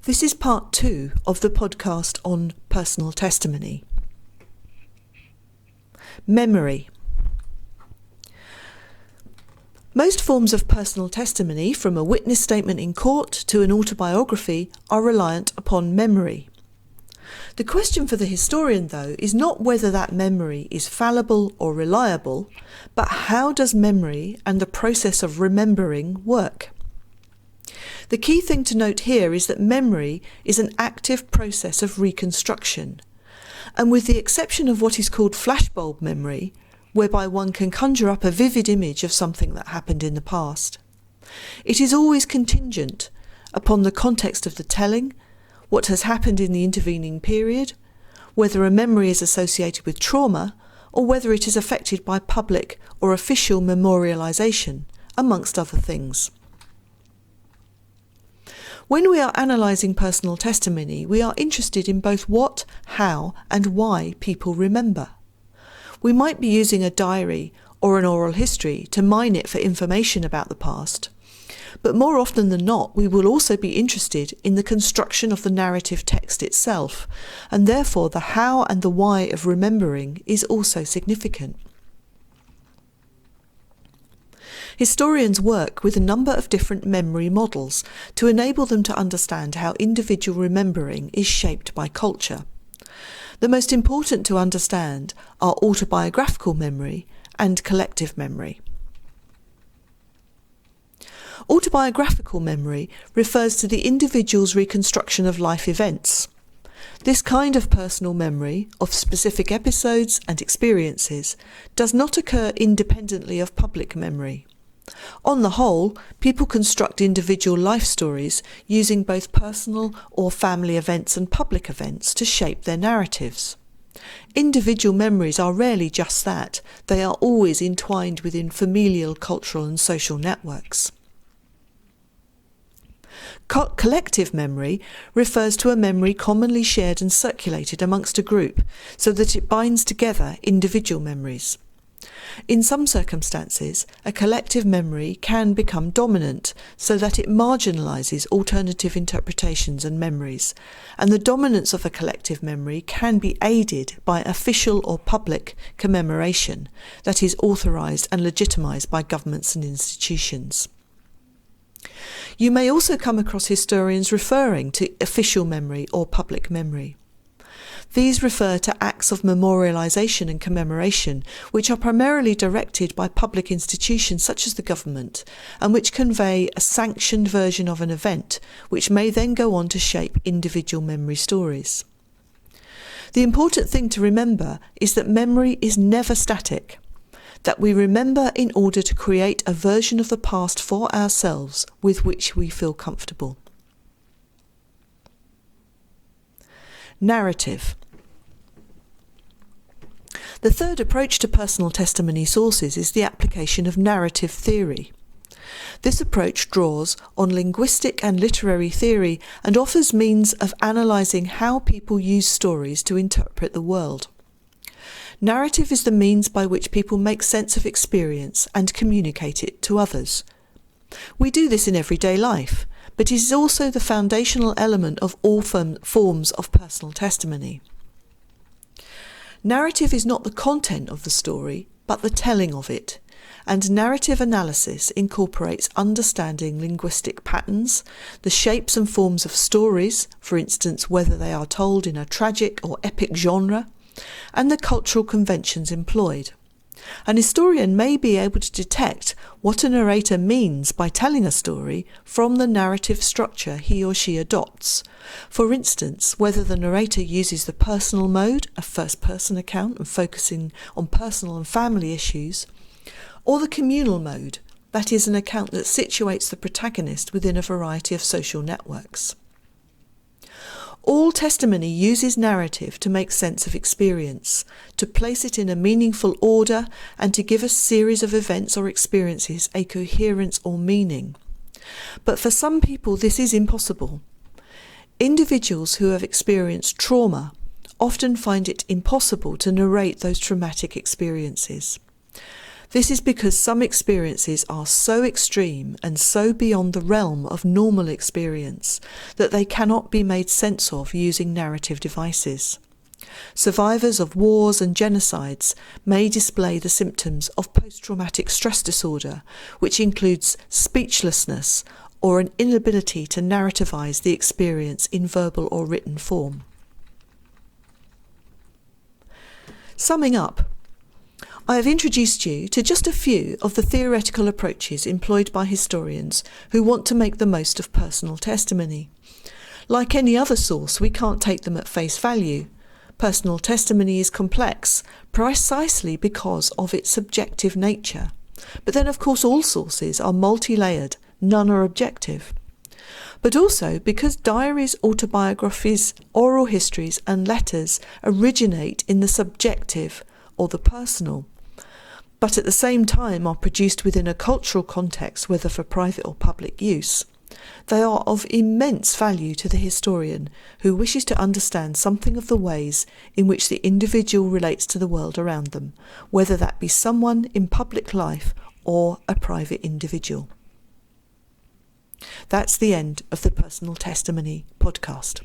This is part 2 of the podcast on personal testimony. Memory. Most forms of personal testimony, from a witness statement in court to an autobiography, are reliant upon memory. The question for the historian, though, is not whether that memory is fallible or reliable, but how does memory and the process of remembering work? The key thing to note here is that memory is an active process of reconstruction, and with the exception of what is called flashbulb memory, whereby one can conjure up a vivid image of something that happened in the past, it is always contingent upon the context of the telling, what has happened in the intervening period, whether a memory is associated with trauma, or whether it is affected by public or official memorialisation, amongst other things. When we are analysing personal testimony, we are interested in both what, how, and why people remember. We might be using a diary or an oral history to mine it for information about the past, but more often than not, we will also be interested in the construction of the narrative text itself, and therefore the how and the why of remembering is also significant. Historians work with a number of different memory models to enable them to understand how individual remembering is shaped by culture. The most important to understand are autobiographical memory and collective memory. Autobiographical memory refers to the individual's reconstruction of life events. This kind of personal memory of specific episodes and experiences does not occur independently of public memory. On the whole, people construct individual life stories using both personal or family events and public events to shape their narratives. Individual memories are rarely just that, they are always entwined within familial, cultural and social networks. Collective memory refers to a memory commonly shared and circulated amongst a group so that it binds together individual memories. In some circumstances, a collective memory can become dominant so that it marginalises alternative interpretations and memories, and the dominance of a collective memory can be aided by official or public commemoration that is authorised and legitimised by governments and institutions. You may also come across historians referring to official memory or public memory. These refer to acts of memorialisation and commemoration which are primarily directed by public institutions such as the government and which convey a sanctioned version of an event which may then go on to shape individual memory stories. The important thing to remember is that memory is never static, that we remember in order to create a version of the past for ourselves with which we feel comfortable. Narrative. The third approach to personal testimony sources is the application of narrative theory. This approach draws on linguistic and literary theory and offers means of analysing how people use stories to interpret the world. Narrative is the means by which people make sense of experience and communicate it to others. We do this in everyday life, but it is also the foundational element of all forms of personal testimony. Narrative is not the content of the story, but the telling of it, and narrative analysis incorporates understanding linguistic patterns, the shapes and forms of stories, for instance whether they are told in a tragic or epic genre, and the cultural conventions employed. An historian may be able to detect what a narrator means by telling a story from the narrative structure he or she adopts. For instance, whether the narrator uses the personal mode, a first-person account and focusing on personal and family issues, or the communal mode, that is, an account that situates the protagonist within a variety of social networks. All testimony uses narrative to make sense of experience, to place it in a meaningful order, and to give a series of events or experiences a coherence or meaning. But for some people this is impossible. Individuals who have experienced trauma often find it impossible to narrate those traumatic experiences. This is because some experiences are so extreme and so beyond the realm of normal experience that they cannot be made sense of using narrative devices. Survivors of wars and genocides may display the symptoms of post-traumatic stress disorder, which includes speechlessness or an inability to narrativize the experience in verbal or written form. Summing up, I have introduced you to just a few of the theoretical approaches employed by historians who want to make the most of personal testimony. Like any other source, we can't take them at face value. Personal testimony is complex, precisely because of its subjective nature. But then, of course, all sources are multi-layered, none are objective. But also because diaries, autobiographies, oral histories and letters originate in the subjective or the personal, but at the same time are produced within a cultural context, whether for private or public use. They are of immense value to the historian who wishes to understand something of the ways in which the individual relates to the world around them, whether that be someone in public life or a private individual. That's the end of the Personal Testimony podcast.